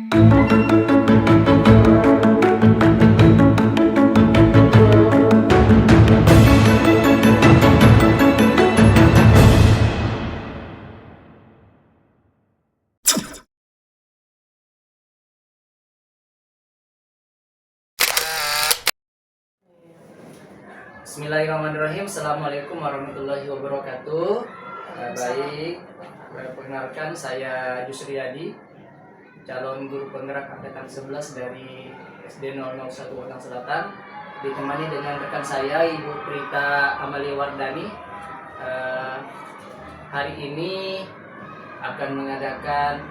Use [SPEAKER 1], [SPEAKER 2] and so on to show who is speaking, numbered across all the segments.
[SPEAKER 1] Bismillahirrahmanirrahim. Assalamualaikum warahmatullahi wabarakatuh. Baik, perkenalkan saya Yusriyadi, calon guru penggerak angkatan 11 dari SD 001 Batang Selatan, ditemani dengan rekan saya Ibu Prita Amalia Wardani. Hari ini akan mengadakan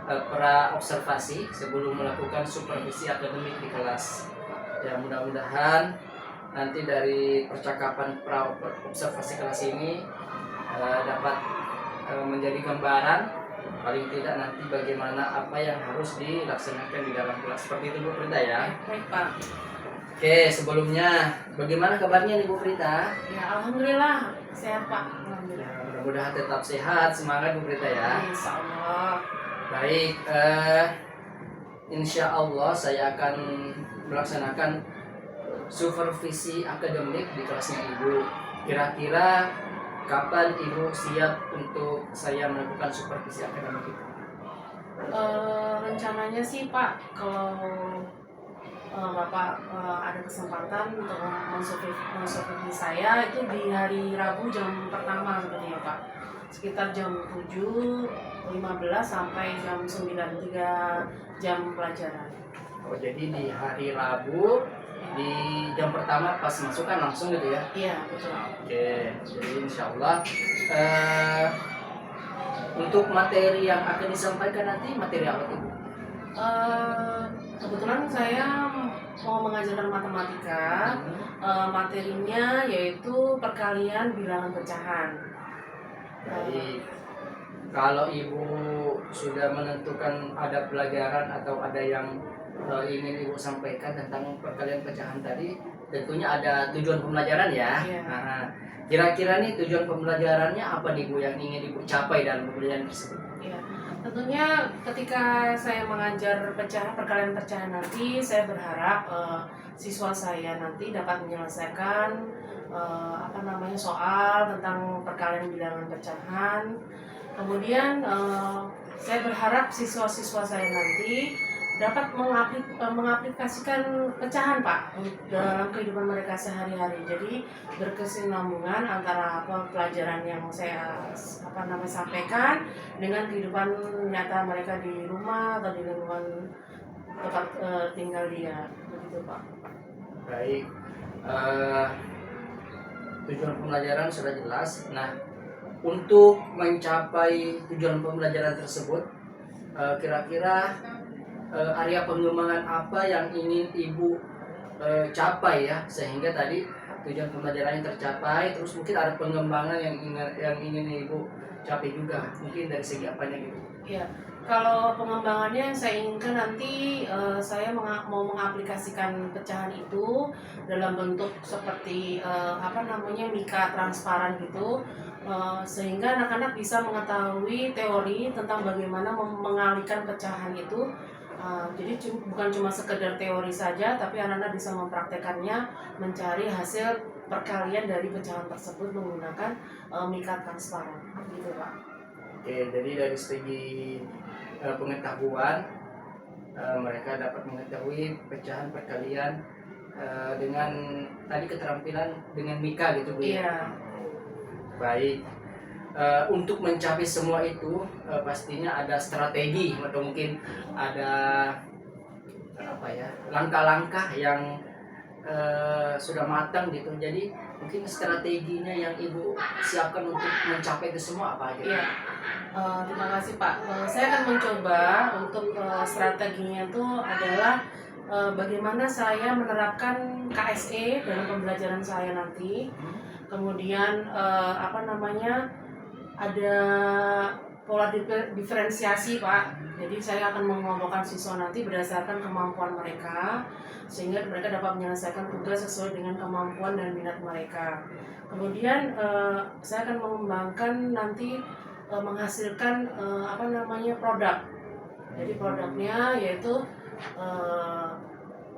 [SPEAKER 1] pra observasi sebelum melakukan supervisi akademik di kelas. Ya, mudah-mudahan nanti dari percakapan pra observasi kelas ini dapat menjadi gambaran paling tidak nanti bagaimana apa yang harus dilaksanakan di dalam kelas. Seperti itu Bu Prita ya.
[SPEAKER 2] Baik Pak.
[SPEAKER 1] Oke, sebelumnya bagaimana kabarnya nih Bu Prita?
[SPEAKER 2] Ya alhamdulillah sehat Pak. Alhamdulillah.
[SPEAKER 1] Ya, mudah-mudahan tetap sehat, semangat Bu Prita ya.
[SPEAKER 2] Insya Allah.
[SPEAKER 1] Baik, insya Allah saya akan melaksanakan supervisi akademik di kelasnya Ibu. Kira-kira kapan Ibu siap untuk saya melakukan supervisi akademik itu?
[SPEAKER 2] Rencananya sih Pak, kalau Bapak ada kesempatan untuk mensupervisi saya itu di hari Rabu jam pertama sepertinya Pak. Sekitar jam 7.15 sampai jam 9.3 jam pelajaran.
[SPEAKER 1] Oh, jadi di hari Rabu di jam pertama pas masuk kan langsung gitu ya?
[SPEAKER 2] Iya betul.
[SPEAKER 1] Oke, jadi insya Allah untuk materi yang akan disampaikan nanti materi apa tuh Bu?
[SPEAKER 2] Kebetulan saya mau mengajarkan matematika. Materinya yaitu perkalian bilangan pecahan.
[SPEAKER 1] Jadi kalau Ibu sudah menentukan ada pelajaran atau ada yang ingin Ibu sampaikan tentang perkalian pecahan tadi, tentunya ada tujuan pembelajaran ya.
[SPEAKER 2] Iya.
[SPEAKER 1] Nah, kira-kira nih tujuan pembelajarannya apa nih Bu yang ingin Ibu capai dalam pembelajaran tersebut?
[SPEAKER 2] Iya. Tentunya ketika saya mengajar perkalian pecahan nanti, saya berharap siswa saya nanti dapat menyelesaikan soal tentang perkalian bilangan pecahan. Kemudian saya berharap siswa-siswa saya nanti dapat mengaplikasikan pecahan Pak dalam kehidupan mereka sehari-hari. Jadi berkesinambungan antara pelajaran yang saya sampaikan dengan kehidupan nyata mereka di rumah atau di lingkungan tempat tinggal dia, begitu Pak.
[SPEAKER 1] Baik, tujuan pembelajaran sudah jelas. Nah, untuk mencapai tujuan pembelajaran tersebut, kira-kira area pengembangan apa yang ingin Ibu capai ya, sehingga tadi tujuan pembelajarannya tercapai, terus mungkin ada pengembangan yang ingin Ibu capai juga, mungkin dari segi apanya gitu?
[SPEAKER 2] Iya, kalau pengembangannya yang saya inginkan nanti saya mau mengaplikasikan pecahan itu dalam bentuk seperti mika transparan gitu, sehingga anak-anak bisa mengetahui teori tentang bagaimana mengalihkan pecahan itu. Jadi bukan cuma sekedar teori saja, tapi anak-anak bisa mempraktekannya, mencari hasil perkalian dari pecahan tersebut menggunakan mika transparan, gitu Pak.
[SPEAKER 1] Oke, jadi dari segi pengetahuan mereka dapat mengetahui pecahan perkalian dengan tadi keterampilan dengan mika gitu Bu.
[SPEAKER 2] Iya.
[SPEAKER 1] Baik. Untuk mencapai semua itu pastinya ada strategi atau mungkin ada langkah-langkah yang sudah matang gitu. Jadi mungkin strateginya yang Ibu siapkan untuk mencapai itu semua apa aja?
[SPEAKER 2] Iya. Terima kasih Pak. Saya akan mencoba untuk strateginya itu adalah bagaimana saya menerapkan KSE dalam pembelajaran saya nanti. Kemudian ada pola diferensiasi Pak. Jadi saya akan mengelompokkan siswa nanti berdasarkan kemampuan mereka, sehingga mereka dapat menyelesaikan tugas sesuai dengan kemampuan dan minat mereka. Kemudian saya akan mengembangkan nanti menghasilkan produk Jadi produknya yaitu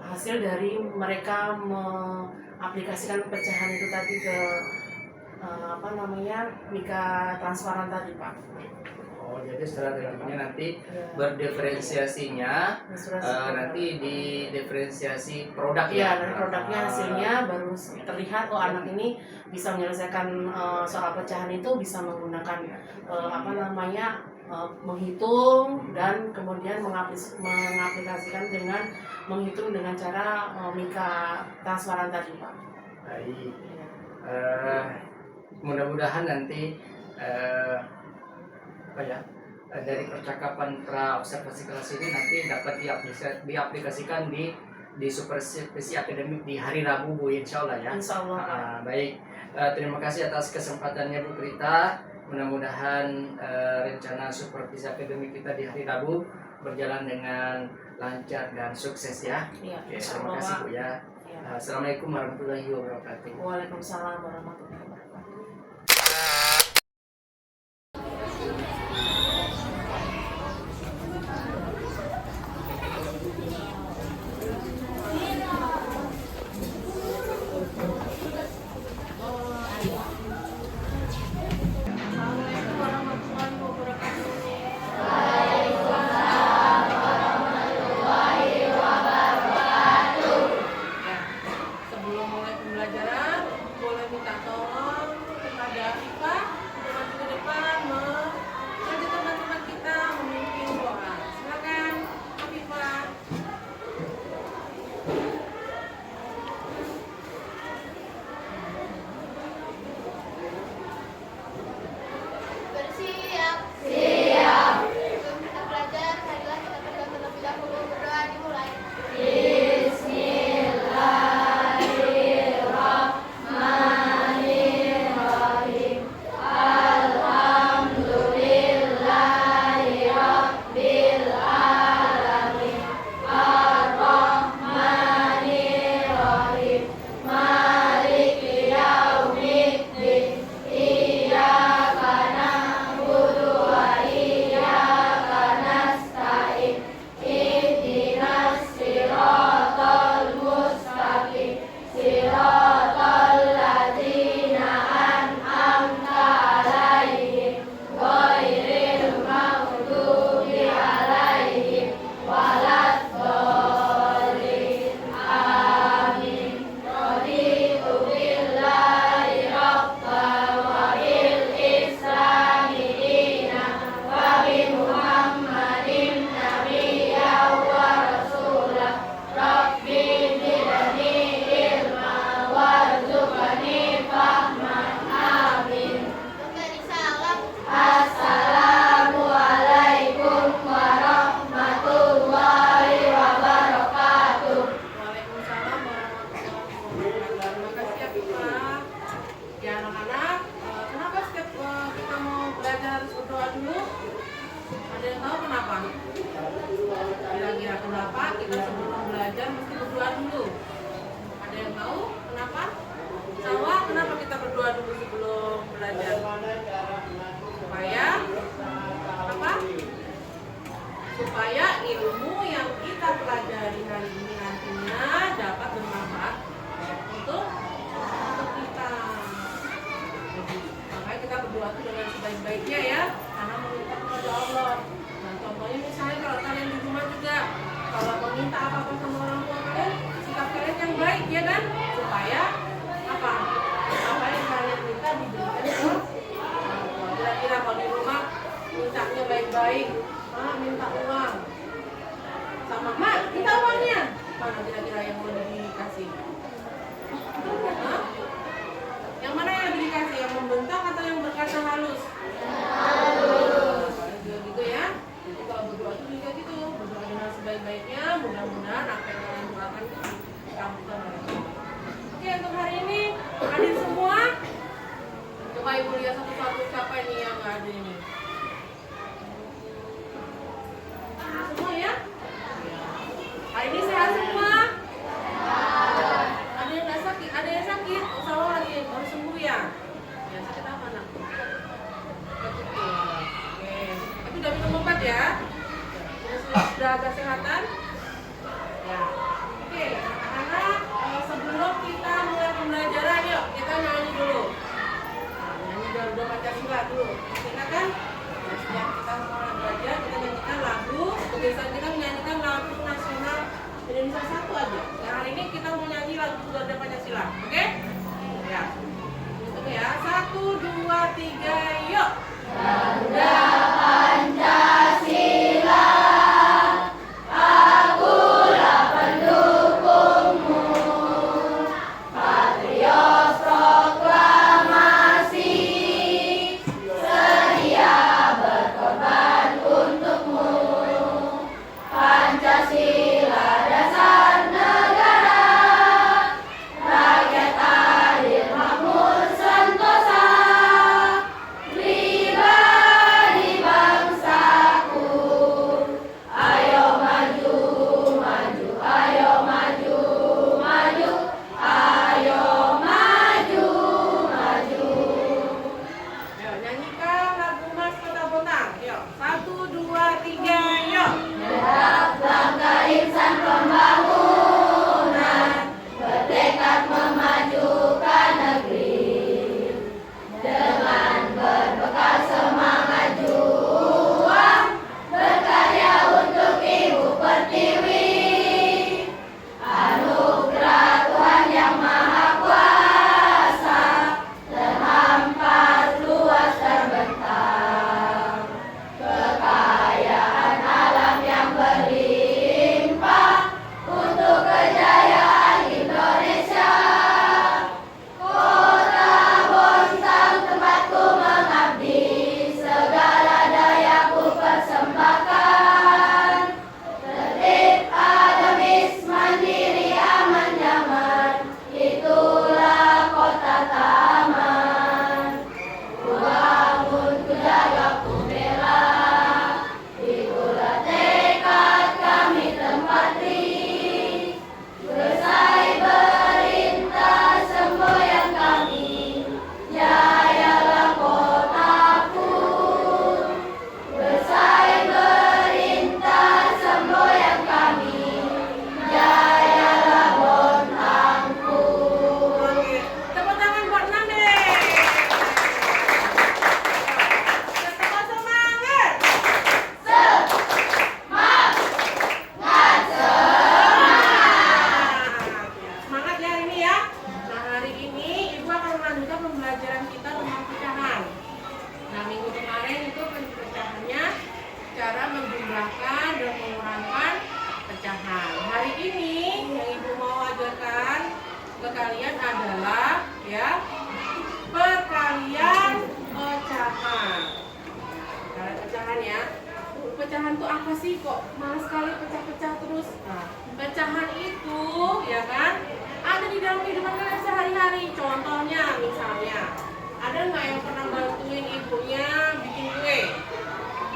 [SPEAKER 2] hasil dari mereka mengaplikasikan pecahan itu tadi ke mika transparan tadi, Pak.
[SPEAKER 1] Oh, jadi strateginya nanti
[SPEAKER 2] Ya.
[SPEAKER 1] berdiferensiasinya nanti di diferensiasi produk
[SPEAKER 2] Iya,
[SPEAKER 1] ya.
[SPEAKER 2] dari produknya hasilnya baru terlihat anak ini bisa menyelesaikan soal pecahan itu bisa menggunakan menghitung dan kemudian mengaplikasikan dengan menghitung dengan cara mika transparan tadi, Pak.
[SPEAKER 1] Baik.
[SPEAKER 2] Ya.
[SPEAKER 1] Mudah-mudahan nanti dari percakapan pra observasi kelas ini nanti dapat diaplikasikan di supervisi akademik di hari Rabu, Bu, insya Allah ya.
[SPEAKER 2] Insya Allah, Pak.
[SPEAKER 1] Baik, terima kasih atas kesempatannya Bu Prita. Mudah-mudahan rencana supervisi akademik kita di hari Rabu berjalan dengan lancar dan sukses ya.
[SPEAKER 2] Iya,
[SPEAKER 1] Oke,
[SPEAKER 2] insya
[SPEAKER 1] terima
[SPEAKER 2] Allah,
[SPEAKER 1] kasih
[SPEAKER 2] Pak.
[SPEAKER 1] Bu ya.
[SPEAKER 2] Ya.
[SPEAKER 1] Assalamualaikum warahmatullahi wabarakatuh.
[SPEAKER 2] Waalaikumsalam warahmatullahi wabarakatuh. Assalamualaikum warahmatullahi wabarakatuh. Ya, sebelum mulai pembelajaran, boleh minta tolong kepada Afifah teman ke depan mengajak teman-teman kita memimpin doa. Silakan, Afifah.
[SPEAKER 3] Bersiap. Siap. Sebelum kita belajar, marilah kita berdoa terlebih dahulu. Berdoa dimulai. Memberi salam.
[SPEAKER 2] Waalaikumsalam warahmatullahi wabarakatuh. Terima kasih Afifah. Ya anak-anak, kenapa setiap kita mau belajar harus berdoa dulu? Ada yang tahu kenapa? Kira-kira kenapa kita sebelum belajar mesti berdoa dulu? Ada yang tahu kenapa? Sawa, kenapa kita berdoa dulu sebelum belajar? Supaya apa? Supaya ilmu yang kita pelajari hari ini nantinya dapat bermanfaat untuk kita. Makanya kita berdoa itu dengan sebaik-baiknya ya, karena meminta kepada Allah. Nah, contohnya misalnya kalau kalian di rumah juga, kalau meminta apa-apa sama orang tua kalian, sikap kalian yang baik ya kan, supaya apa? Apa yang kalian minta diberikan ke orang tua. Kira-kira kalau di rumah mintanya baik-baik, minta uang sama mak, minta uangnya mana kira-kira yang mau dikasih? Hah? Yang mana yang lebih dikasih? Yang membentak atau yang berkata halus? Halus. Gitu ya. Jadi kalau berdoa itu juga gitu, berdoa dengan sebaik-baiknya, mudah-mudahan apa yang kalian doakan itu dikabulkan oleh Allah. Oke, untuk hari ini hadir semua. Coba ibu lihat satu-satu siapa ini yang nggak ada ini. Semua ya? Hari ini sehat semua? Ada yang nggak sakit? Ada yang sakit? Usaha lagi baru sembuh ya? Yang sakit apa nak? Sakit. Oke. Tapi udah minum obat ya? Sudah ke kalian adalah ya perkalian pecahan. Perkalian pecahan ya. Pecahan tuh apa sih, kok malas sekali pecah-pecah terus? Nah, pecahan itu ya kan ada di dalam kehidupan kalian sehari-hari. Contohnya misalnya, ada nggak yang pernah bantuin ibunya bikin kue?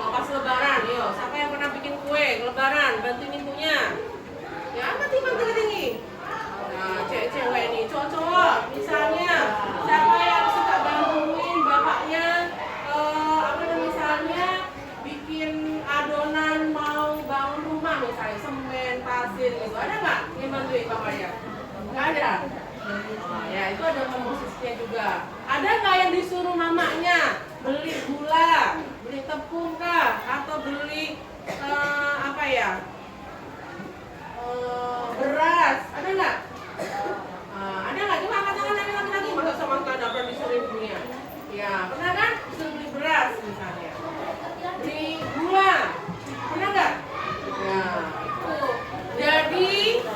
[SPEAKER 2] Pas lebaran, yo, siapa yang pernah bikin kue lebaran bantuin ibunya? Ya, angkat tinggi. Nah, cewek-cewek nih, cowok-cowok misalnya, siapa yang suka bantuin bapaknya misalnya bikin adonan mau bangun rumah, misalnya semen, pasir gitu, ada nggak yang bantuin bapaknya? Nggak ada. Nah, ya itu ada komposisinya juga. Ada nggak yang disuruh mamanya beli gula, beli tepung kah, atau beli beras? Ada nggak? Ada nggak? Coba angkat tangan lagi. Masa sama nggak pernah disuruh ibunya? Ya pernah kan? Disuruh beli beras misalnya, beli gula, pernah nggak? Ya itu. Jadi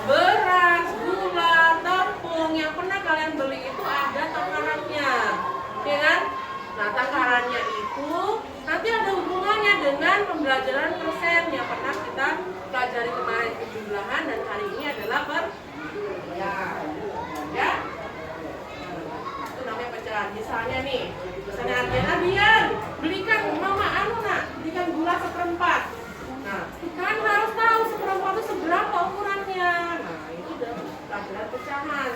[SPEAKER 2] beras, gula, tepung yang pernah kalian beli itu ada takarannya, ya kan? Nah, takarannya itu nanti ada hubungannya dengan pembelajaran persen yang pernah kita pelajari kemarin, penjumlahan, dan hari ini adalah ya. Itu namanya pecahan. Misalnya nih, misalnya Adriana, Bian, belikan mama belikan gula 1/4. Nah, kan harus tahu 1/4 itu seberapa ukurannya. Nah, itu udah pelajaran pecahan.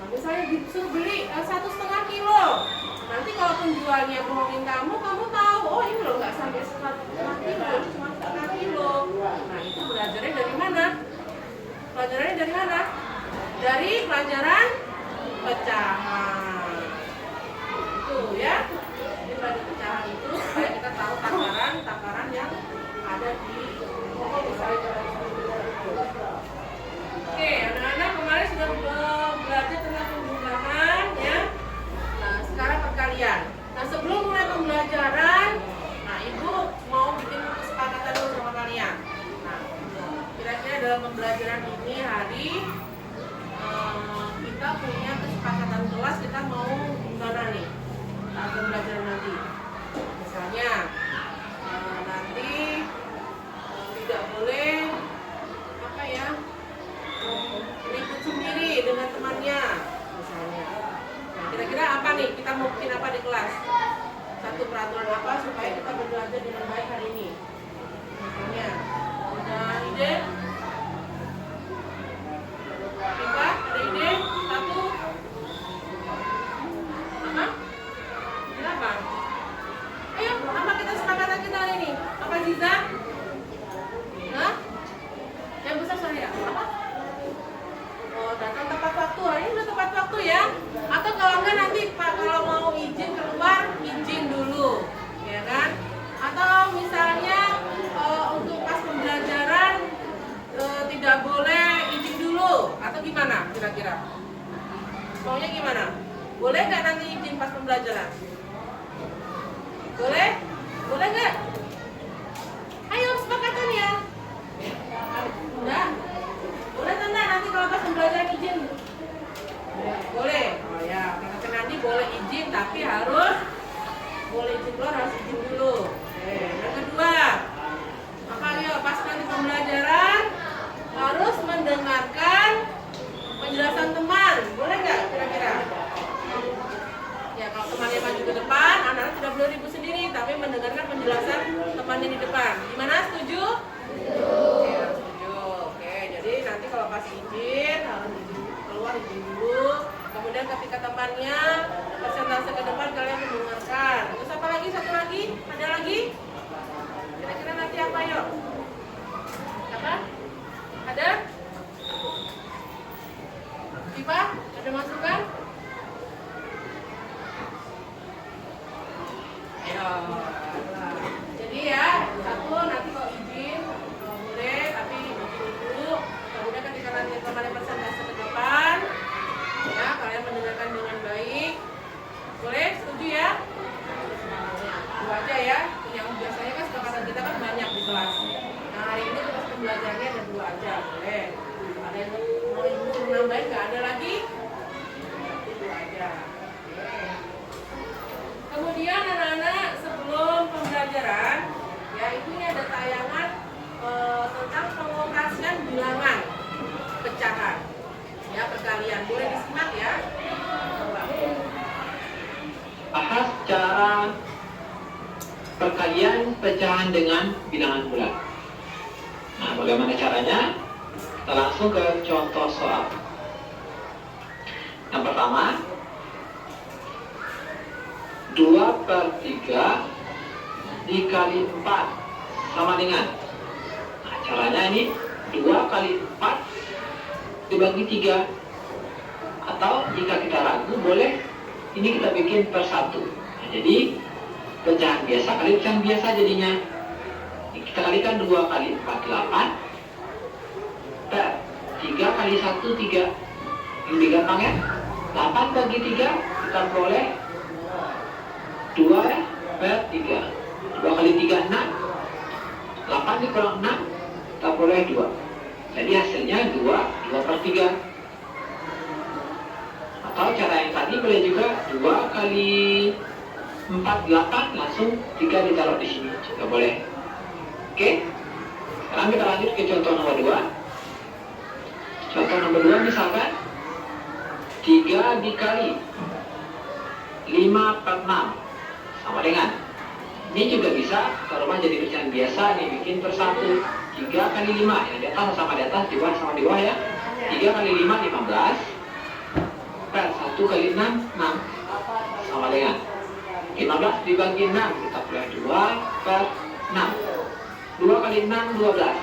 [SPEAKER 2] Nah, misalnya disuruh beli 1,5 kilo. Nanti kalau penjualnya bohongin kamu tahu, oh ini loh nggak sampai 1,5 kilo, cuma 1,5 kilo. Nah, itu belajarnya dari mana? Pelajarannya dari mana? Dari pelajaran pecahan. Itu ya. Jadi pelajaran pecahan itu supaya kita tahu takaran yang ada di Oke, anak-anak kemarin sudah belajar tentang penjumlahan ya. Nah, sekarang perkalian. Nah, sebelum mulai pembelajaran, ibu mau bikin kesepakatan dulu sama kalian. Nah, kira-kira dalam pembelajaran ini hari kita punya kesepakatan kelas, kita mau gimana nih saat pembelajaran nanti. Misalnya nanti tidak boleh ribut sendiri dengan temannya misalnya. Nah, kira-kira apa nih, kita mau bikin apa di kelas? Satu peraturan apa supaya kita belajar dengan baik hari ini? Misalnya, ada ide? Kita ada ide? Satu? Apa? Berapa? Ayo, apa kita sepakatan kita hari ini? Apa Ziza? Hah? Yang besar saya? Apa? Oh, datang tepat waktu. Hari ini udah tepat waktu ya. Atau kalau enggak nanti Pak kalau mau izin keluar, izin dulu, ya kan? Atau misalnya untuk pas pembelajaran tidak boleh izin dulu, atau gimana kira-kira? Maunya gimana? Boleh nggak nanti izin pas pembelajaran? Boleh? Boleh nggak? Ayo sepakatan ya. Udah? Boleh tanda nanti kalau pas pembelajaran izin? Boleh. Oh ya, kakak nanti boleh izin tapi harus boleh izin keluar, harus izin dulu. Yang kedua, apa yuk pas nanti pembelajaran harus mendengarkan penjelasan teman. Boleh nggak kira-kira? Ya kalau temannya maju ke depan, anak-anak tidak boleh ribut sendiri, tapi mendengarkan penjelasan temannya di depan. Gimana? Setuju? Ya, setuju. Oke, jadi nanti kalau pas izin harus izin keluar, izin dulu. Kemudian ketika temannya presentasi ke depan, kalian mendengarkan. Terus apa lagi? Satu lagi? Ada lagi? Kira-kira nanti apa yuk? Apa? Ada? Tiba? Ada masukan? Ya. Jadi ya, satu nanti kalau izin boleh, tapi izin dulu. Kemudian ketika nanti teman presentasi ke depan, ya kalian mendengarkan dengan baik. Boleh? Setuju ya? Itu aja ya, yang biasa ada tayangan tentang pengoperasian bilangan pecahan. Ya, perkalian. Boleh disimak ya.
[SPEAKER 4] Bahas cara perkalian pecahan dengan bilangan bulat. Nah, bagaimana caranya? Kita langsung ke contoh soal. Yang pertama, 2/3 dikali 4 sama dengan. Nah, caranya ini 2 kali 4 dibagi 3. Atau jika kita ragu, boleh ini kita bikin per 1. Nah, jadi pecahan biasa kali pecahan biasa jadinya. Kita kalikan 2 kali 4 8 per 3 kali 1 3. Lebih gampang ya. 8 bagi 3 kita peroleh 2 per 3. 2 kali 3 6. 8 dikurang 6 kita peroleh 2. Jadi hasilnya 2 per 3. Atau cara yang tadi boleh juga 2 kali 4 8 langsung 3 ditaruh di sini juga boleh. Oke. Sekarang kita lanjut ke contoh nomor 2. Contoh nomor 2 misalkan 3 dikali 5 per 6 sama dengan. Ini juga bisa kalau rumah jadi pecahan biasa nih, bikin per 1. 3 kali 5 yang di atas sama di atas, di bawah sama di bawah ya. 3 kali 5 15 per 1 kali 6 6 sama dengan 15 dibagi 6 kita peroleh 2 per 6. 2 kali 6 12.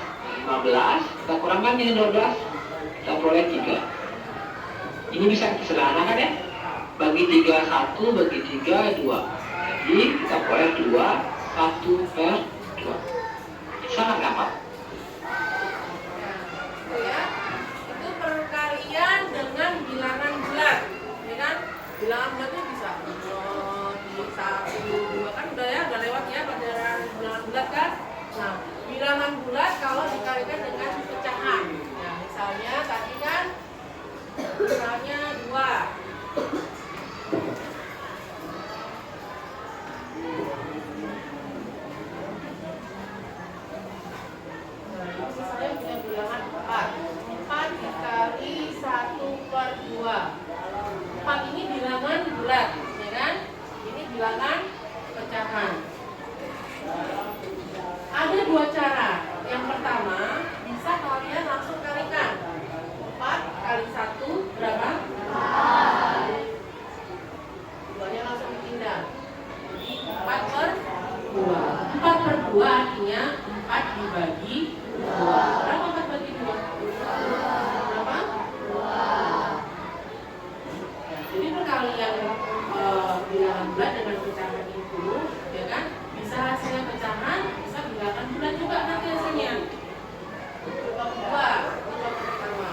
[SPEAKER 4] 15 kita kurangkan dengan 12 kita peroleh 3. Ini bisa kita sederhanakan ya. Bagi 3 1, bagi 3 2. Jadi kita peroleh 2 1 per 2. Sangat gampang.
[SPEAKER 2] Itu ya. Itu perkalian dengan bilangan bulat. Ya kan? Bilangan bulatnya bisa 1 2 kan udah ya, udah lewat ya pelajaran bilangan bulat kan? Nah, bilangan bulat kalau dikalikan dengan pecahan. Nah, misalnya tadi kan misalnya 2. Saya punya bilangan 4. 4 dikali 1 per 2. 4 ini bilangan bulat, ya kan? Ini bilangan pecahan. Ada 2 cara. Yang pertama, bisa kalian langsung kalikan. 4 kali 1 berapa? 2-nya langsung dipindah. Jadi 4 per 2. 4 per 2 artinya 4 dibagi 2. Berapa 4 bagi 2? Berapa? 2. Jadi perkalian bilangan bulat dengan pecahan itu, ya kan? Bisa hasilnya pecahan, bisa bilangan bulat juga nanti hasilnya. Contoh kedua, contoh pertama.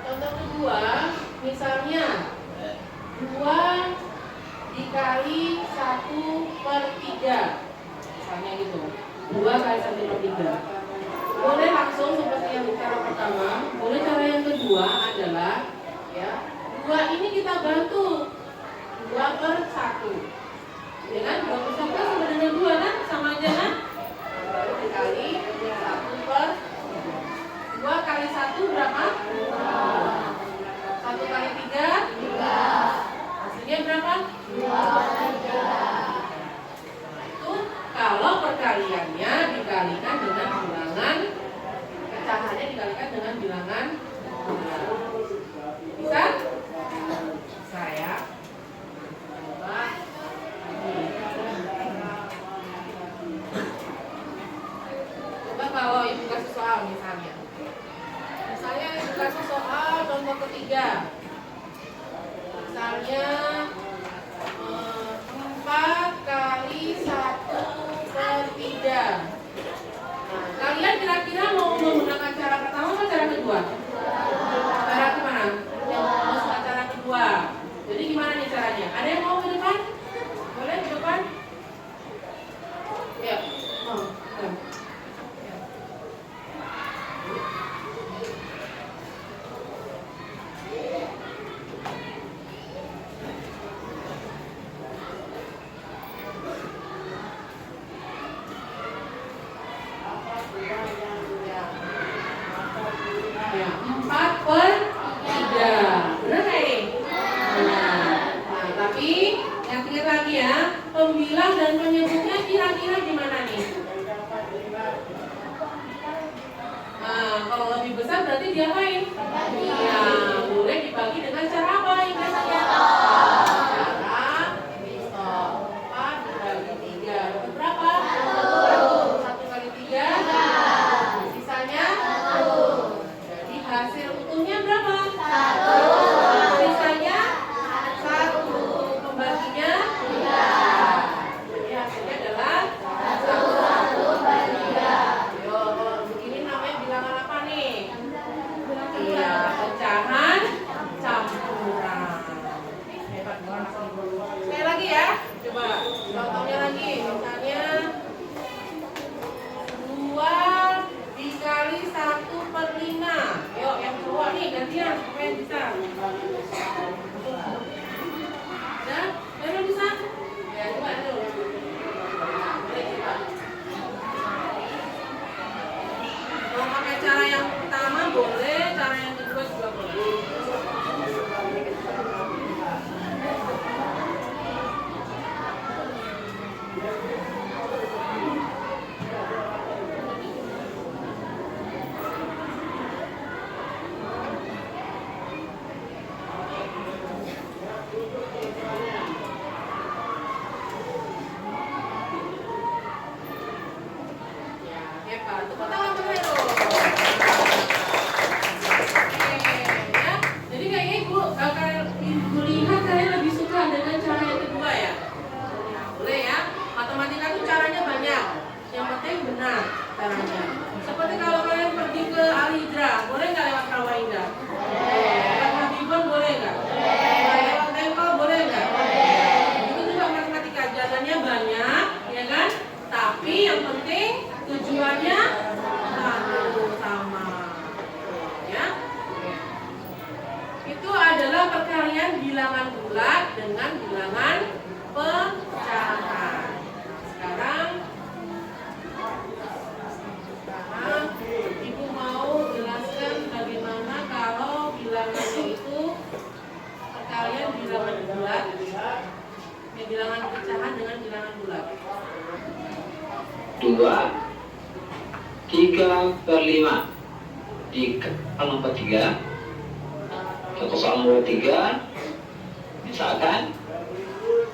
[SPEAKER 2] Contoh kedua, misalnya 2 dikali 1 per 3. Misalnya gitu. 2 kali 1 per 3. Boleh langsung seperti yang cara pertama. Boleh cara yang kedua adalah ya, 2 ini kita bantu 2 per 1. Ya kan? 2 per 1 sama dengan 2 kan? Sama aja kan? Baru dikali 1 per 2 kali 1 berapa? 1 kali 3? 3. Hasilnya berapa? 2. Itu kalau perkaliannya dikalikan dengan bilangan, pecahannya dikalikan dengan bilangan bulat. Bisa? Bisa ya. Coba. Coba kalau ibu kasih soal misalnya. Misalnya ibu kasih soal contoh ketiga. Misalnya 4 kali 1 per 3. Nah, kalian kira-kira mau menggunakan cara pertama atau cara kedua? Cara gimana? Yang mau suka cara kedua. Jadi gimana nih caranya? Ada yang mau ke depan? Boleh ke depan? Ya. Oh, ya. berarti diapain? Ya, boleh dibagi dengan cara apa ini biasanya? Cara pisau. 4 dibagi 3. Dapat berapa? 1 kali 3. Sisanya 1. Jadi hasil utuhnya berapa? 1. Sisanya 1. Pembaginya 3. Jadi hasilnya adalah 1 bagi 3. Yo, begini namanya bilangan apa nih? Iya, pecahan campuran. Hebat banget. Sekali lagi ya. Coba contohnya lagi. Misalnya 2 dikali 1/5. Yuk, yang cowok nih gantian. Siapa yang bisa? Nah, yang bisa? Ya, coba dulu. Boleh coba. Mau pakai cara yang pertama boleh, cara yang kedua juga boleh. Ya, hebat. Tepuk tangan dulu. Ya. Jadi kayaknya ibu lihat kalian lebih suka dengan cara yang kedua ya. Nah, boleh ya. Matematika itu caranya banyak. Yang penting benar caranya. Seperti kalau kalian pergi ke Alhidra, boleh nggak lewat Rawa Indah? Lewat Habibon boleh nggak? Lewat Tempel boleh nggak? Itu juga matematika. Jalannya banyak, ya kan? Tapi yang penting tujuannya satu sama. Ya. Itu adalah perkalian bilangan bulat dengan bilangan pecahan. Sekarang Ibu mau jelaskan bagaimana kalau bilangannya itu perkalian bilangan bulat, bilangan pecahan dengan bilangan bulat.
[SPEAKER 4] 2 3/5 dikali nomor 3. Contoh soal nomor 3, misalkan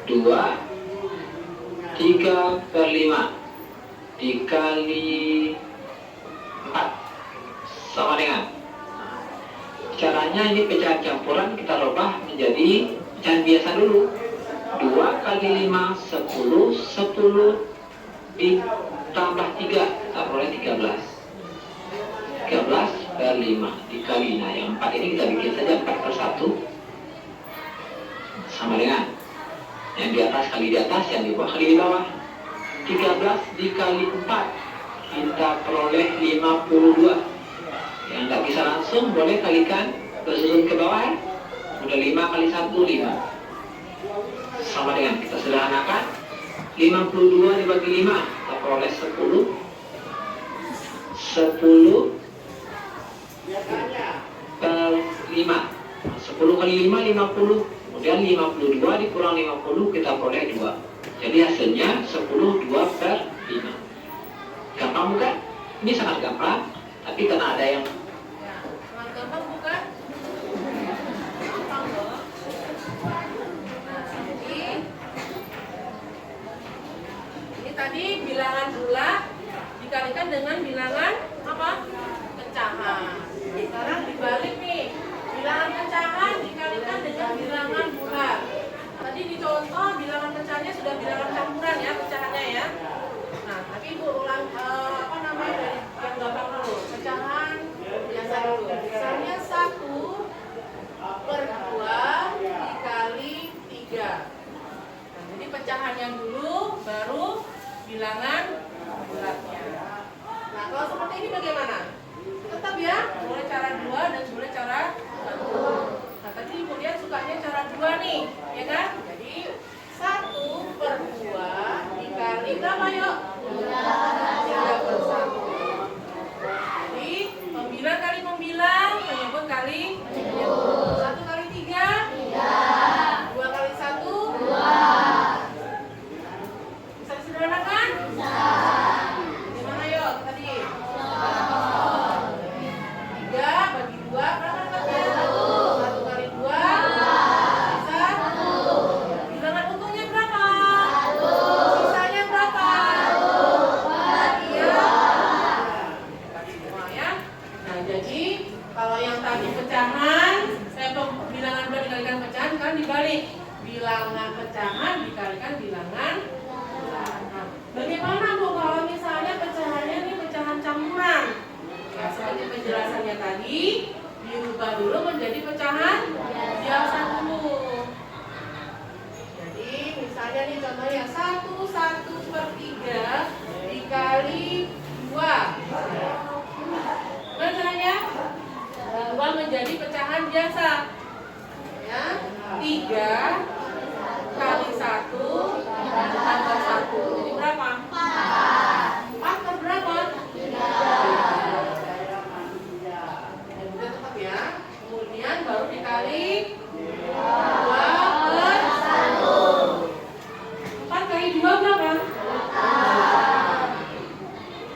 [SPEAKER 4] 2 3/5 dikali 4 sama dengan. Caranya ini pecahan campuran kita rubah menjadi pecahan biasa dulu. 2 kali 5 10, 10 ditambah 3 kita peroleh 13. 13/5 dikali, nah yang 4 ini kita bikin saja 4/1 sama dengan yang di atas kali di atas, yang di bawah kali di bawah. 13 dikali 4 kita peroleh 52. Yang nggak bisa langsung boleh kalikan bersusun ke bawah ya. Udah 5 kali 1 5 sama dengan, kita sederhanakan 52 dibagi 5 kita peroleh 10. 10 per 5. 10 kali 5 50. Kemudian 52 dikurang 50 kita peroleh 2. Jadi hasilnya 10 2/5. Gampang bukan? Ini sangat gampang. Tapi karena ada yang
[SPEAKER 2] Ya, sangat gampang bukan? Gampang loh. Nah, jadi ini tadi bilangan bulat dikalikan dengan bilangan apa? Pecahan. Sekarang dibalik nih. Bilangan pecahan dikalikan dengan bilangan bulat. Tadi di contoh bilangan pecahannya sudah bilangan campuran ya, pecahannya ya. Nah, tapi Ibu ulang apa namanya dari yang gampang dulu. Pecahan biasa dulu. Misalnya 1/2 dikali 3. Nah, jadi pecahannya dulu, baru bilangan bulatnya. Nah, kalau seperti ini bagaimana? Tetap ya, boleh cara 2 dan boleh cara 1. Nah, tadi Ibu lihat sukanya cara 2 nih, ya kan? Jadi 1/2 dikali berapa yuk? 3/1. Jadi membilang kali membilang, menyebut kali menyebut. 1 kali 3 2 kali 1 2. Bisa disederhanakan? Bisa. Gimana yuk tadi? 3 Jadi dirubah dulu menjadi pecahan biasa dulu. Jadi misalnya nih contohnya 1/1/3 dikali 2. Gimana caranya? Dirubah menjadi pecahan biasa. Ya, 3 kali 1 tambah 1. Jadi berapa? 4 per berapa? 3. Tetap ya. Kemudian baru dikali 2 per 1. 4 kali 2 berapa?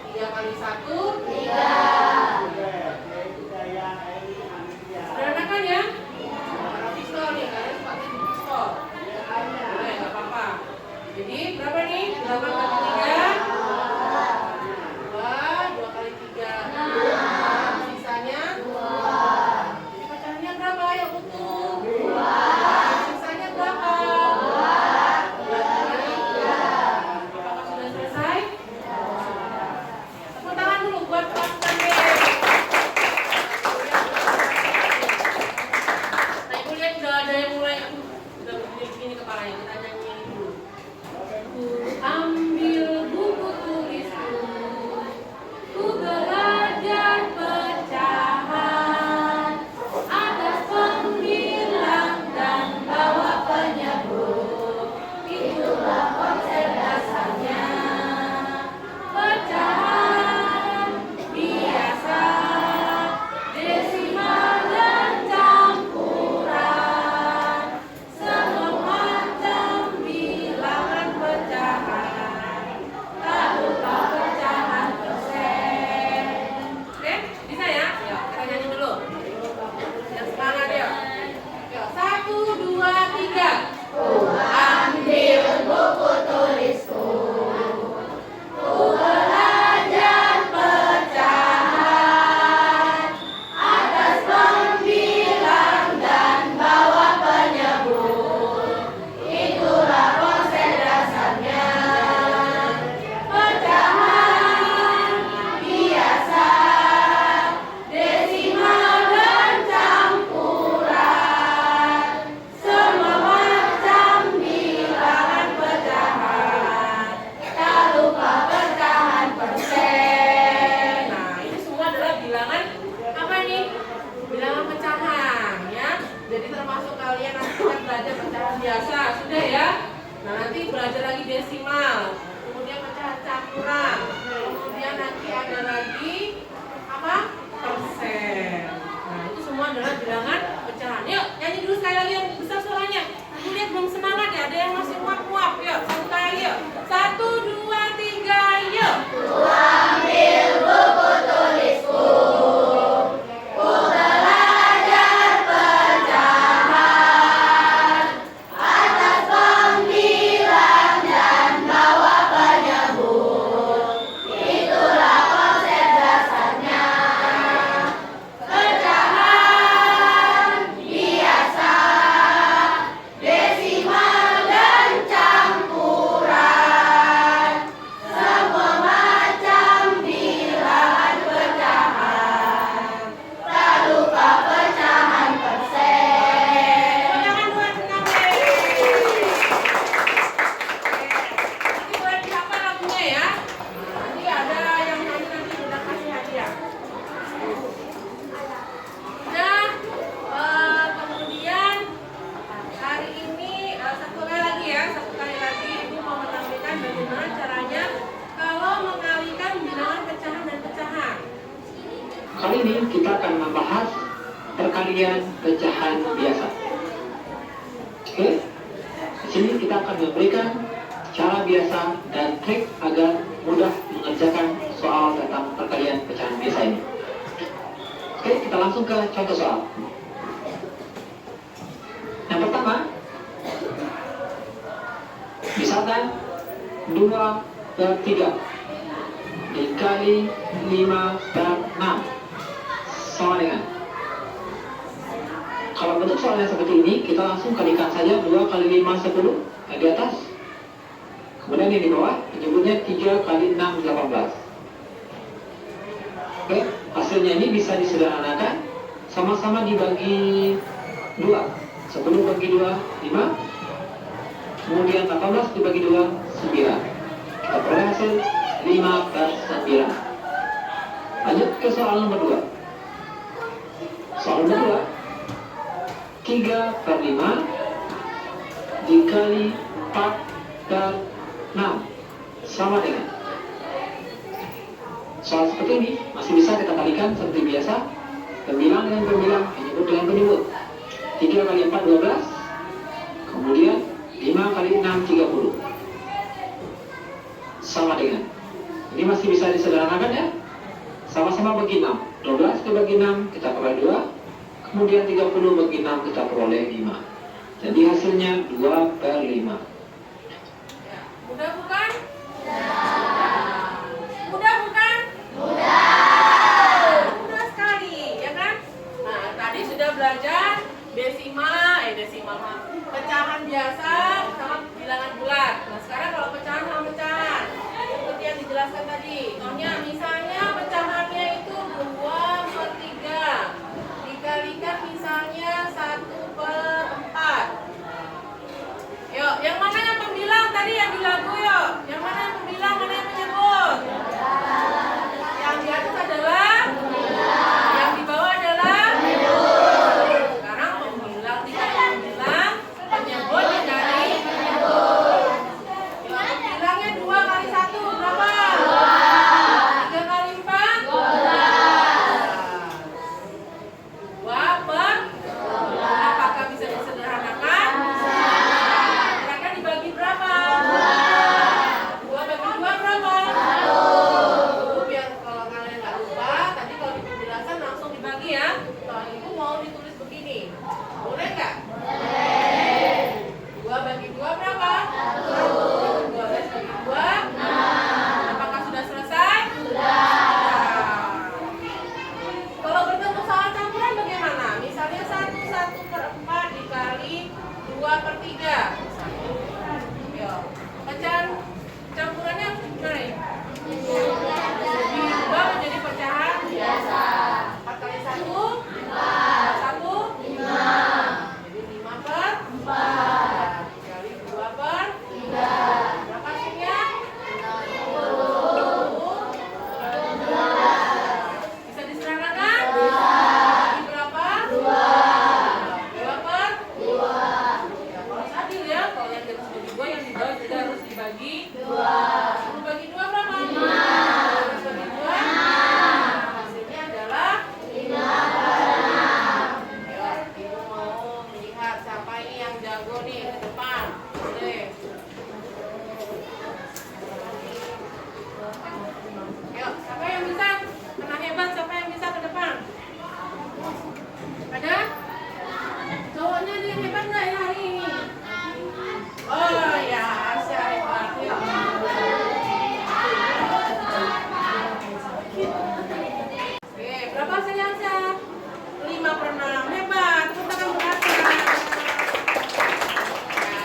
[SPEAKER 2] 3 kali 1 3. Sederhanakan ya. Pistol nih, kalian pakai pistol. Boleh, nggak apa-apa. Jadi berapa nih? 8 kali 3 2 kali 3 sisanya 2. Jadi pecahannya berapa yang utuh? 2. Sisanya berapa? 2 kali 3. Apakah sudah selesai? Tepuk tangan dulu buat Pak Kande. Nah, ibu lihat udah ada yang mulai udah begini kepalanya. Kita nyanyiin dulu. Ku ambil buku tulisku, ku belajar pecahan, atas pembilang dan bawa penyebut, itulah konsep dasarnya. Pecahan biasa, desimal dan campuran, semua macam bilangan pecahan, tak lupa pecahan persen. Oke, bisa ya? Yuk, kita nyanyi dulu. Yang semangat yuk. Yuk, 1, 2, 3. Ambil buku tulisku, ku belajar pecahan, atas pembilang dan bawa penyebut, itulah konsep dasarnya. Pecahan biasa, desimal dan campuran, semua macam bilangan pecahan, tak lupa pecahan persen. Nah, ini semua adalah bilangan apa nih? Bilangan pecahan ya. Jadi termasuk kalian nanti kan belajar pecahan biasa, sudah ya. Nah, nanti belajar lagi desimal, kemudian pecahan campuran, kemudian nanti ada lagi apa? Persen. Nah, itu semua adalah bilangan pecahan. Yuk, nyanyi dulu sekali lagi yang besar suaranya. Aku lihat belum semangat ya, ada yang masih nguap-nguap. Yuk, satu kali yuk. 1, 2, 3, yuk. Ambil buku tulisku, ku belajar pecahan, atas pembilang dan bawa penyebut, itulah konsep dasarnya. Pecahan biasa, desimal dan campuran, semua macam bilangan pecahan, tak lupa pecahan persen. Jangan buat senang deh. Nanti boleh dihafal lagunya ya. Nanti ada yang nyanyi nanti udah kasih hadiah. Nah, kemudian hari ini satu kali lagi Ibu mau menampilkan bagaimana caranya kalau mengalihkan bilangan pecahan dan pecahan.
[SPEAKER 4] Kali ini kita akan membahas perkalian pecahan biasa. Oke? Di sini kita akan memberikan cara biasa dan trik agar mudah mengerjakan soal tentang perkalian pecahan biasa ini. Oke, kita langsung ke contoh soal. Yang pertama, misalkan 2/3 dikali 5/6 sama dengan. Kalau bentuk soalnya seperti ini, kita langsung kalikan saja 2 kali 5 10 yang di atas. Kemudian yang di bawah menyebutnya 3 kali 6 18. Oke, hasilnya ini bisa disederhanakan sama-sama dibagi 2. 10 bagi 2, 5. Kemudian 18 dibagi 2, 9. Kita peroleh hasil 5/9. Lanjut ke soal nomor 2. Soal nomor 2, 3/5 dikali 4/6 sama dengan. Soal seperti ini masih bisa kita kalikan seperti biasa. Pembilang dengan pembilang, penyebut dengan penyebut. 3 kali 4, 12. Kemudian 5 kali 6, 30. Sama dengan. Ini masih bisa disederhanakan ya. Sama-sama bagi 6. 12 dibagi 6 kita peroleh 2. Kemudian 30 bagi 6 kita peroleh 5. Jadi hasilnya 2/5.
[SPEAKER 2] Mudah bukan? Mudah bukan? Mudah sekali, ya kan? Nah, tadi sudah belajar desimal, pecahan biasa sama bilangan bulat. Nah, sekarang kalau pecahan sama pecahan, seperti yang dijelaskan tadi. Contohnya, misalnya pecahannya itu 2/3, dikalikan misalnya 1/4. Yuk, yang mana yang pembilang tadi yang di lagu yuk? Yang mana yang pembilang, mana yang menyebut? Yang di atas adalah? Yang di bawah adalah? Sekarang pembilang dikali pembilang, penyebut dikali penyebut. Yuk, pembilangnya 2 kali 1 berapa? 3 kali 4? 2 per? Apakah bisa disederhanakan? Kira-kira dibagi berapa? 2 bagi 2 berapa? 1. Biar kalau kalian nggak lupa, tadi kalau di penjelasan langsung dibagi ya. Kalau ibu mau ditulis begini, boleh nggak? Boleh. 2 bagi 2 berapa? 1. 12 bagi 2? 6. Apakah sudah selesai? Sudah. Kalau bertemu soal campuran bagaimana? Misalnya 1/4 dikali 2/3. Yuk, pecahan campurannya gimana ya? Diubah menjadi pecahan biasa. 4 kali 1? 1? 5. Jadi 5/4 dikali 2/3. Berapa hasilnya? 60. Bisa disederhanakan? Bagi berapa? 2. 2/2. Ya, harus adil ya. Kalau yang di atas bagi 2, yang di bawah juga harus dibagi 2. 10 bagi 2 berapa? 5. 12 bagi 2? 6. Hasilnya adalah 5/6. Yuk, ibu mau melihat siapa ini yang jago nih ke depan. Boleh. Yuk, siapa yang bisa? Kena hebat, siapa yang bisa ke depan? Ada? Cowoknya dia hebat nggak ya hari ini? Oh ya, Arsya hebat. Yuk. Oke, berapa hasilnya Arsya? 5/6. Hebat, tepuk tangan buat Arsya.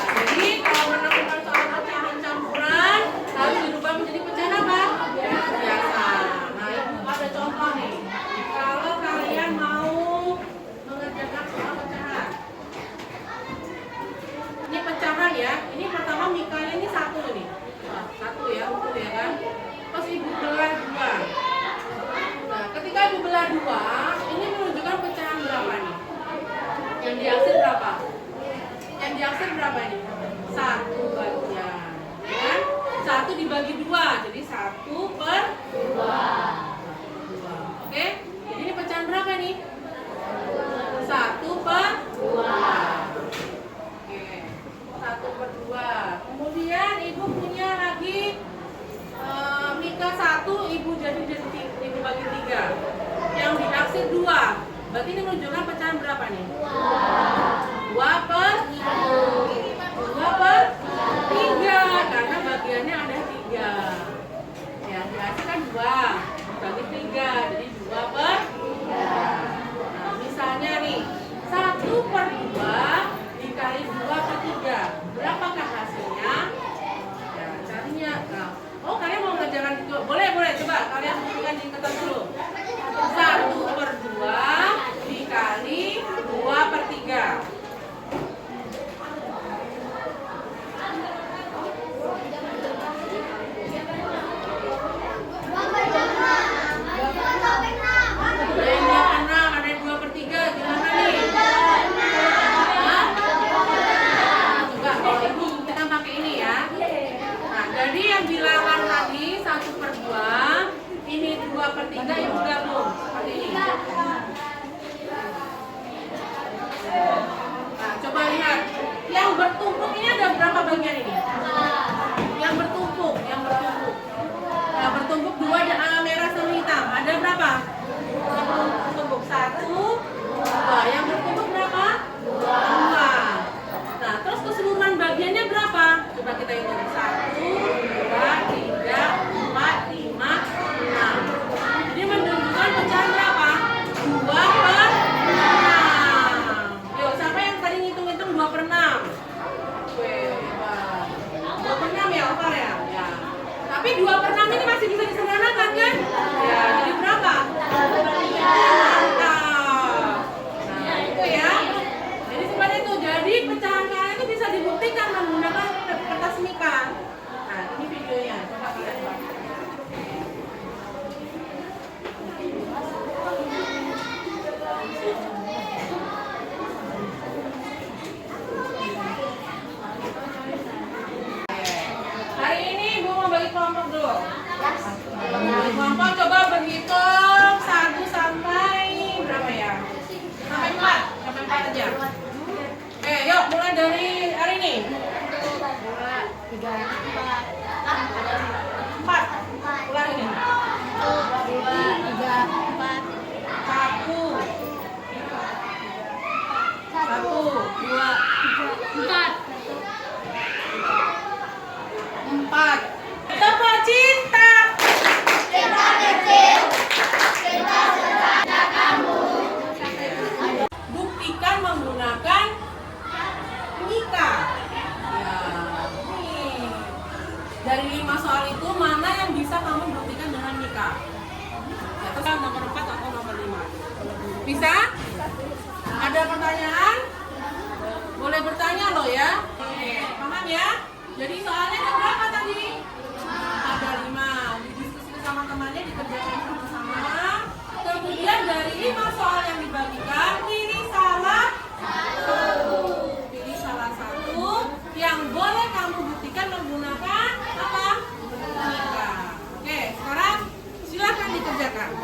[SPEAKER 2] Ya, jadi kalau menemukan soal pecahan campuran harus dirubah menjadi pecahan apa? Biasa. Nah, ibu ada contoh nih. Kalau kalian mau mengerjakan soal pecahan, ini pecahan ya. Ini pertama mikanya ini 1 nih. Nah, 1 ya, utuh ya kan. Terus ibu belah 2. Nah, ketika ibu belah 2, ini menunjukkan pecahan berapa nih? Yang diaksir berapa? Yang diaksir berapa nih? 1 bagian. Ya kan? 1 dibagi 2, jadi 1/2. Oke? Jadi ini pecahan berapa nih? 1/2. Oke. 1/2. Kemudian ibu punya lagi mika 1, ibu ibu bagi 3. Yang diaksir 2. Berarti ini menunjukkan pecahan berapa nih? 2/3 karena bagiannya ada 3. Yang diaksir kan 2. bertiga ibu gabung seperti ini. Nah, coba lihat. Yang bertumpuk ini ada berapa bagian ini? Yang bertumpuk. Yang bertumpuk dua merah sama hitam. Ada berapa? Bertumpuk 1, 2. Yang bertumpuk berapa? 2. Nah, terus keseluruhan bagiannya berapa? Coba kita hitung. 1, 2, 3, 4, 5, 6. Jadi menunjukkan pecahan berapa? 2 per 6. Yuk, siapa yang tadi ngitung-ngitung 2 per 6? Wih, 2 per 6 ya, Ovar ya? Ya. Tapi 2 per 6 ini masih bisa disederhanakan kan? Ya, jadi berapa? Mantap. Nah, itu ya. Jadi seperti itu. Jadi pecahan kalian itu bisa dibuktikan menggunakan kertas mika. Nah, ini videonya. Coba kalian buat. Hari ini Ibu mau bagi kelompok dulu. Bagi kelompok coba berhitung 1 sampai berapa ya? Sampai 4. Sampai 4 aja. Oke, yuk mulai dari hari ini. 4. Ulang ini. 1, 2, 4. Tepuk cinta. Buktikan menggunakan mika. Ya, nih. Dari 5 soal itu mana yang bisa kamu buktikan dengan mika? Ya, terus nomor 4 atau nomor 5? Bisa? Ada pertanyaan? Boleh bertanya loh ya. Oke, paham ya? Jadi soalnya ada berapa tadi? Ada 5. Didiskusi sama temannya, dikerjakan sama-sama. Kemudian dari 5 soal yang dibagikan, pilih salah satu. Pilih salah satu yang boleh kamu buktikan menggunakan apa? Mika. Oke, sekarang silakan dikerjakan.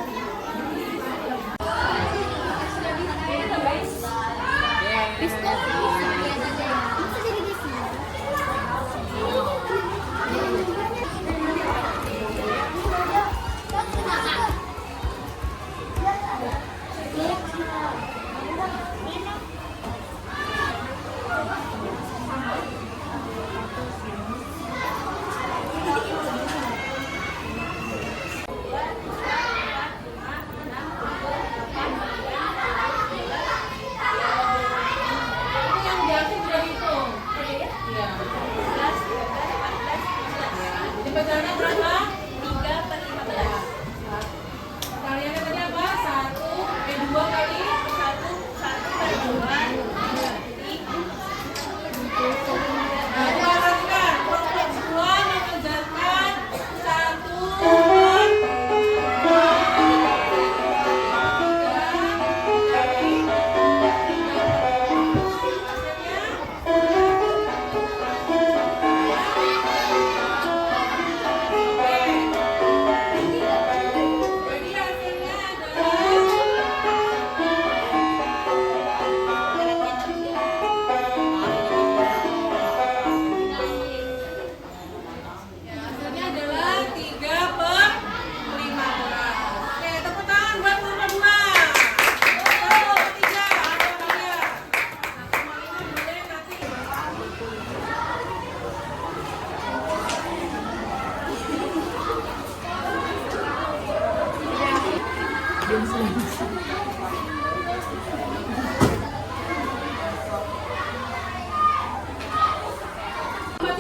[SPEAKER 2] Pecahannya berapa? 3 per 15. Kaliannya tadi apa? 2 kali 1 per 2. Nah, coba perhatikan. Kelompok semua mengerjakan 1 per 2.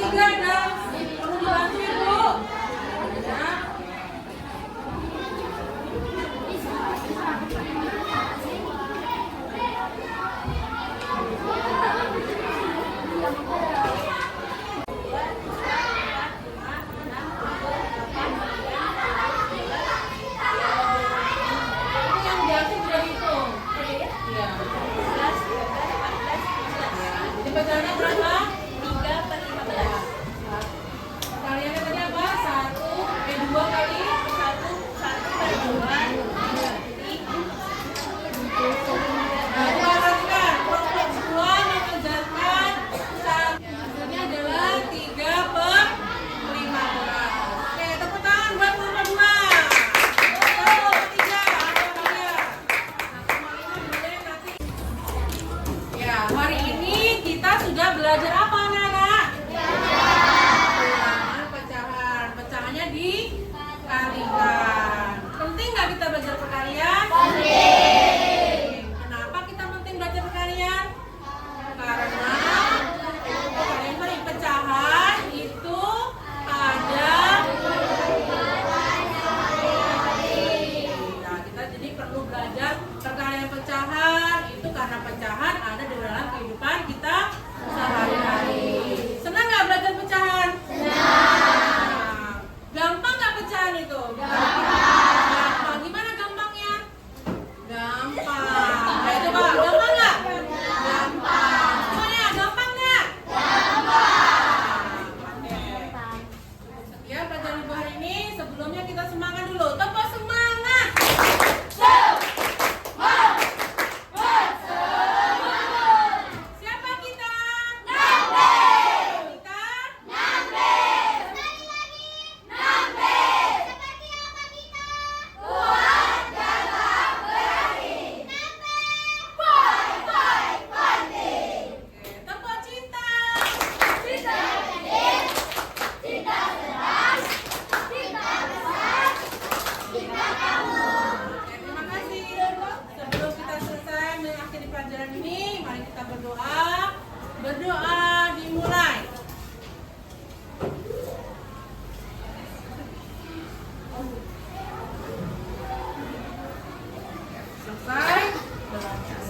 [SPEAKER 2] Tiga ada perlu dibantuin Bu. Ya. Yang jatuh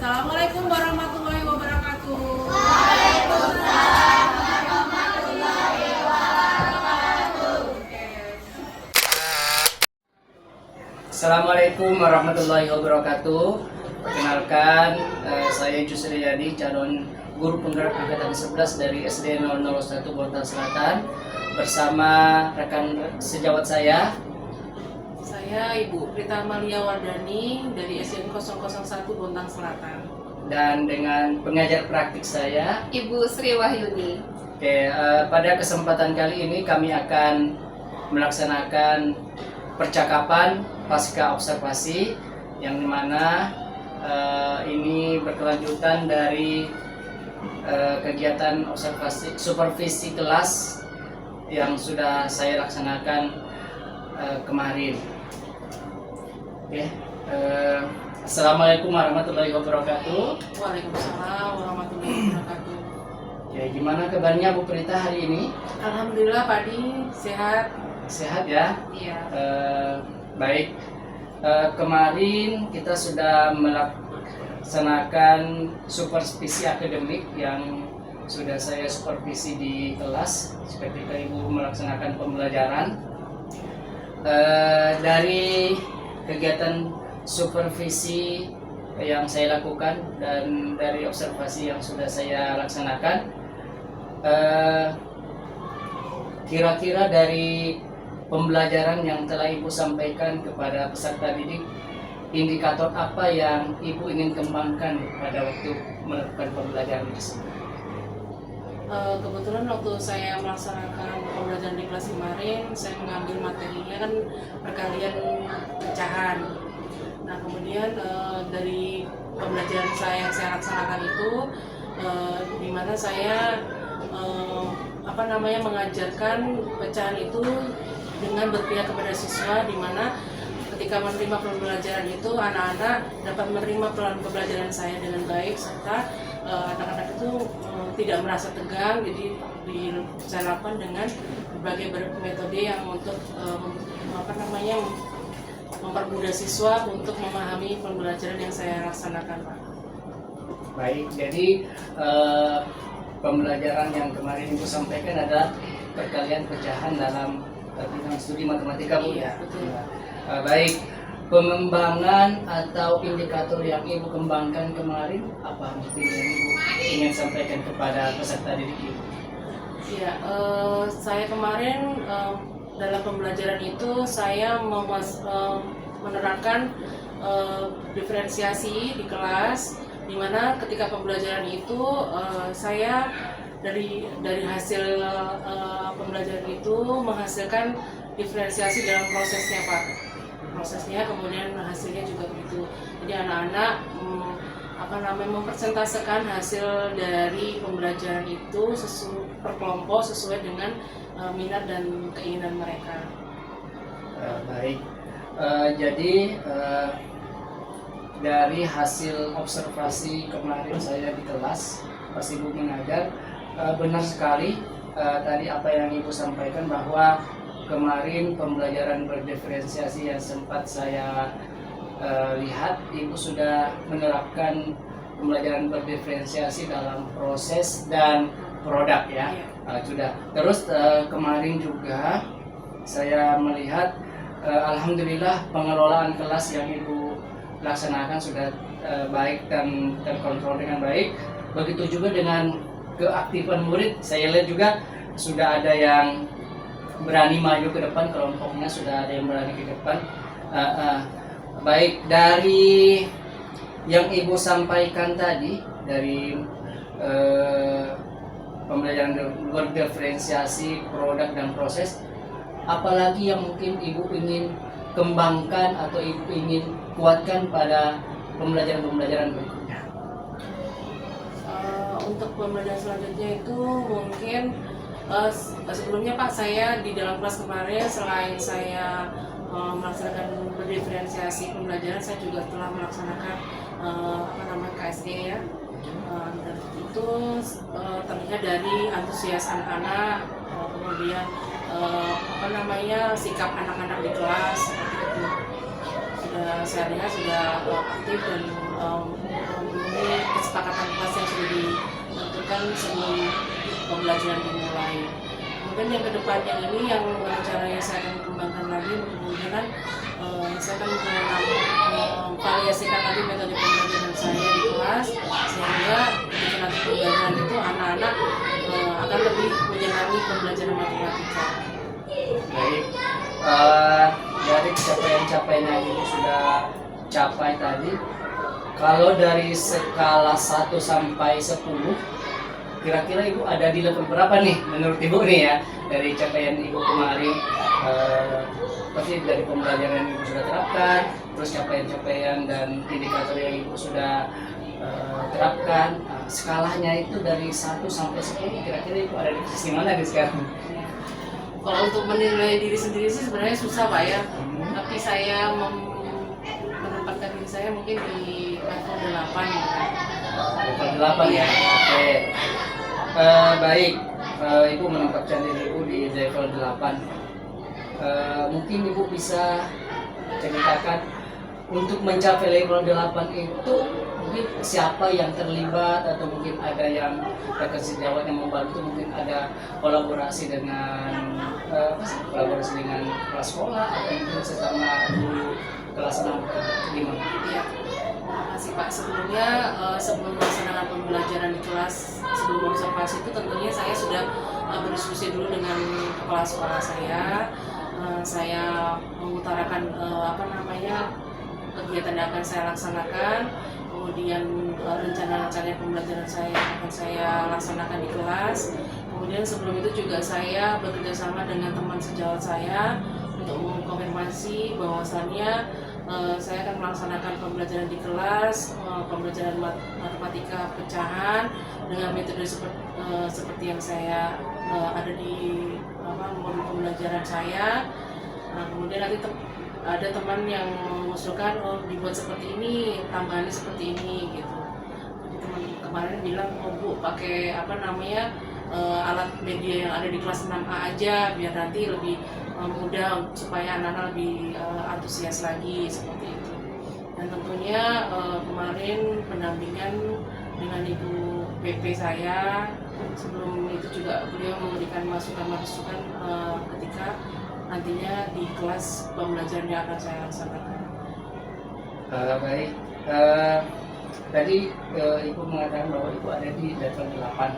[SPEAKER 2] Assalamualaikum warahmatullahi wabarakatuh.
[SPEAKER 1] Assalamualaikum warahmatullahi wabarakatuh. Perkenalkan, saya Jusri Yadi, calon guru penggerak angkatan 11 dari SD 001 Bontang Selatan, bersama rekan sejawat saya.
[SPEAKER 2] Saya Ibu Prita Amalia Wardani dari SD 001 Bontang Selatan.
[SPEAKER 1] Dan dengan pengajar praktik saya,
[SPEAKER 5] Ibu Sri Wahyuni.
[SPEAKER 1] Oke, pada kesempatan kali ini kami akan melaksanakan percakapan pasca observasi, yang dimana ini berkelanjutan dari kegiatan observasi supervisi kelas yang sudah saya laksanakan kemarin. Oke, Assalamualaikum warahmatullahi wabarakatuh.
[SPEAKER 2] Waalaikumsalam warahmatullahi wabarakatuh.
[SPEAKER 1] Ya, gimana kabarnya Bu Prita hari ini?
[SPEAKER 2] Alhamdulillah Pak Di, sehat.
[SPEAKER 1] Sehat ya?
[SPEAKER 2] Iya.
[SPEAKER 1] Baik. Kemarin kita sudah melaksanakan supervisi akademik yang sudah saya supervisi di kelas ketika Ibu melaksanakan pembelajaran. Dari kegiatan supervisi yang saya lakukan dan dari observasi yang sudah saya laksanakan, kira-kira dari pembelajaran yang telah Ibu sampaikan kepada peserta didik, indikator apa yang Ibu ingin kembangkan pada waktu melakukan pembelajaran tersebut?
[SPEAKER 2] Kebetulan waktu saya melaksanakan pembelajaran di kelas kemarin, saya mengambil materinya kan perkalian pecahan. Nah kemudian dari pembelajaran saya yang saya laksanakan itu, di mana saya mengajarkan pecahan itu dengan berpihak kepada siswa, di mana ketika menerima pembelajaran itu anak-anak dapat menerima pembelajaran saya dengan baik, serta anak-anak itu tidak merasa tegang. Jadi saya lakukan dengan berbagai metode yang untuk mempermudah siswa untuk memahami pembelajaran yang saya laksanakan, Pak.
[SPEAKER 1] Baik, jadi pembelajaran yang kemarin Ibu sampaikan adalah perkalian pecahan dalam bidang studi matematika, Bu.
[SPEAKER 2] Iya, betul.
[SPEAKER 1] Baik, pengembangan atau indikator yang Ibu kembangkan kemarin apa mungkin yang Ibu ingin sampaikan kepada peserta didik Ibu?
[SPEAKER 2] Iya, saya kemarin dalam pembelajaran itu saya menerapkan diferensiasi di kelas, di mana ketika pembelajaran itu saya dari hasil pembelajaran itu menghasilkan diferensiasi dalam prosesnya, Pak. Prosesnya kemudian hasilnya juga begitu. Jadi anak-anak mempresentasekan hasil dari pembelajaran itu per kelompok sesuai dengan minat dan keinginan mereka.
[SPEAKER 1] Baik, jadi dari hasil observasi kemarin saya di kelas pas Ibu mengajar, benar sekali tadi apa yang Ibu sampaikan, bahwa kemarin pembelajaran berdiferensiasi yang sempat saya lihat, Ibu sudah menerapkan pembelajaran berdiferensiasi dalam proses dan produk ya. Sudah. Terus kemarin juga saya melihat alhamdulillah pengelolaan kelas yang Ibu laksanakan sudah baik dan terkontrol dengan baik. Begitu juga dengan keaktifan murid, saya lihat juga sudah ada yang berani maju ke depan, kelompoknya sudah ada yang berani ke depan. Baik, dari yang Ibu sampaikan tadi, dari pembelajaran berdiferensiasi produk dan proses, apalagi yang mungkin Ibu ingin kembangkan atau Ibu ingin kuatkan pada pembelajaran berikutnya?
[SPEAKER 2] Untuk pembelajaran selanjutnya itu mungkin sebelumnya Pak, saya di dalam kelas kemarin selain saya melaksanakan berdiferensiasi pembelajaran, saya juga telah melaksanakan KSD ya. Dan itu terlihat dari antusias anak-anak, kemudian sikap anak-anak di kelas seperti itu. saya lihat sudah aktif dan memenuhi kesepakatan kelas yang sudah ditentukan sebelum pembelajaran dimulai. Kemudian yang kedepannya ini yang rencananya saya akan kembangkan lagi, kemungkinan saya akan memvariasikan lagi metode pembelajaran saya di kelas, sehingga ketika nanti pembelajaran itu anak-anak akan lebih menyenangi pembelajaran matematika.
[SPEAKER 1] Baik, dari capaian-capaian yang Ibu sudah capai tadi, kalau dari skala 1 sampai 10, kira-kira Ibu ada di level berapa nih menurut Ibu nih ya, dari capaian Ibu kemarin, pasti dari pembelajaran yang Ibu sudah terapkan, terus capaian-capaian dan indikator yang Ibu sudah terapkan, skalanya itu dari 1 sampai 10, kira-kira Ibu ada di posisi mana nih sekarang?
[SPEAKER 2] Kalau untuk menilai diri sendiri sih sebenarnya susah Pak ya, tapi saya menempatkan diri saya mungkin di level 8 ya.
[SPEAKER 1] Level 8 ya, oke. Baik, Ibu menempatkan diri Ibu di level 8. Mungkin Ibu bisa ceritakan untuk mencapai level 8 itu mungkin siapa yang terlibat, atau mungkin ada yang sejawat yang membantu, mungkin ada kolaborasi dengan kolaborasi dengan kelas sekolah, atau mungkin sesama guru kelas 6 gimana?
[SPEAKER 2] Iya. Terima kasih Pak. Sebelumnya sebelum melaksanakan pembelajaran di kelas, sebelum observasi itu tentunya saya sudah berdiskusi dulu dengan kepala sekolah saya. Saya mengutarakan kegiatan yang akan saya laksanakan, kemudian rencana-rencana pembelajaran saya akan saya laksanakan di kelas. Kemudian sebelum itu juga saya bekerja sama dengan teman sejawat saya untuk mengkonfirmasi bahwasannya saya akan melaksanakan pembelajaran di kelas, pembelajaran matematika pecahan dengan metode seperti yang saya ada di modul pembelajaran saya. Nah, kemudian nanti ada teman yang mengusulkan dibuat seperti ini, tambahannya seperti ini gitu. Jadi teman kemarin bilang, Bu pakai alat media yang ada di kelas 6A aja, biar nanti lebih mudah supaya anak-anak lebih antusias lagi seperti itu. Dan tentunya kemarin pendampingan dengan Ibu PP saya, sebelum itu juga beliau memberikan masukan-masukan ketika nantinya di kelas pembelajaran yang akan saya laksanakan.
[SPEAKER 1] Baik, tadi Ibu mengatakan bahwa Ibu ada di level 8.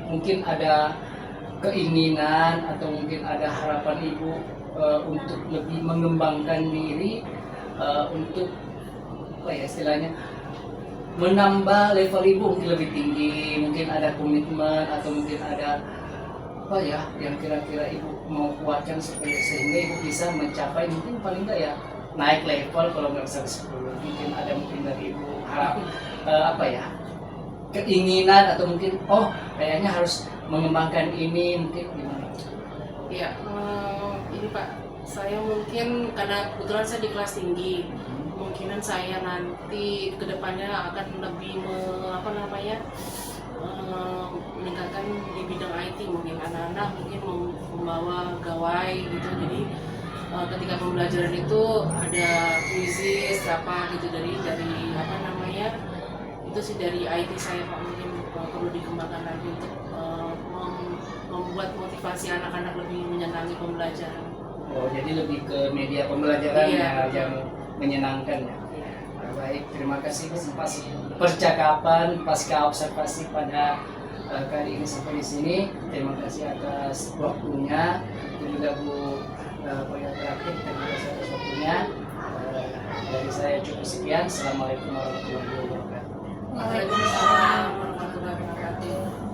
[SPEAKER 1] Mungkin ada keinginan atau mungkin ada harapan Ibu untuk lebih mengembangkan diri, untuk istilahnya menambah level Ibu mungkin lebih tinggi, mungkin ada komitmen atau mungkin ada yang kira-kira Ibu mau kuatkan sehingga Ibu bisa mencapai, mungkin paling enggak ya naik level, kalau nggak bisa 10, mungkin ada mungkin dari Ibu harap keinginan, atau mungkin kayaknya harus mengembangkan ini, mungkin gimana?
[SPEAKER 2] Iya, ini Pak, saya mungkin karena kebetulan saya di kelas tinggi, kemungkinan saya nanti kedepannya akan lebih meningkatkan di bidang IT, mungkin anak-anak mungkin membawa gawai gitu. Jadi ketika pembelajaran itu ada kuisis gitu dari itu sih dari IT saya Pak, mungkin perlu dikembangkan lagi untuk membuat motivasi anak-anak lebih menyenangi pembelajaran.
[SPEAKER 1] Jadi lebih ke media pembelajaran yang menyenangkan ya.
[SPEAKER 2] Iya.
[SPEAKER 1] Baik, terima kasih Bu percakapan pasca observasi pada kali ini sampai di sini. Terima kasih atas waktunya. Itu juga Bu terakhir, terima kasih atas waktunya. Dari saya cukup sekian. Assalamualaikum warahmatullahi wabarakatuh.
[SPEAKER 2] Waalaikumsalam warahmatullahi wabarakatuh.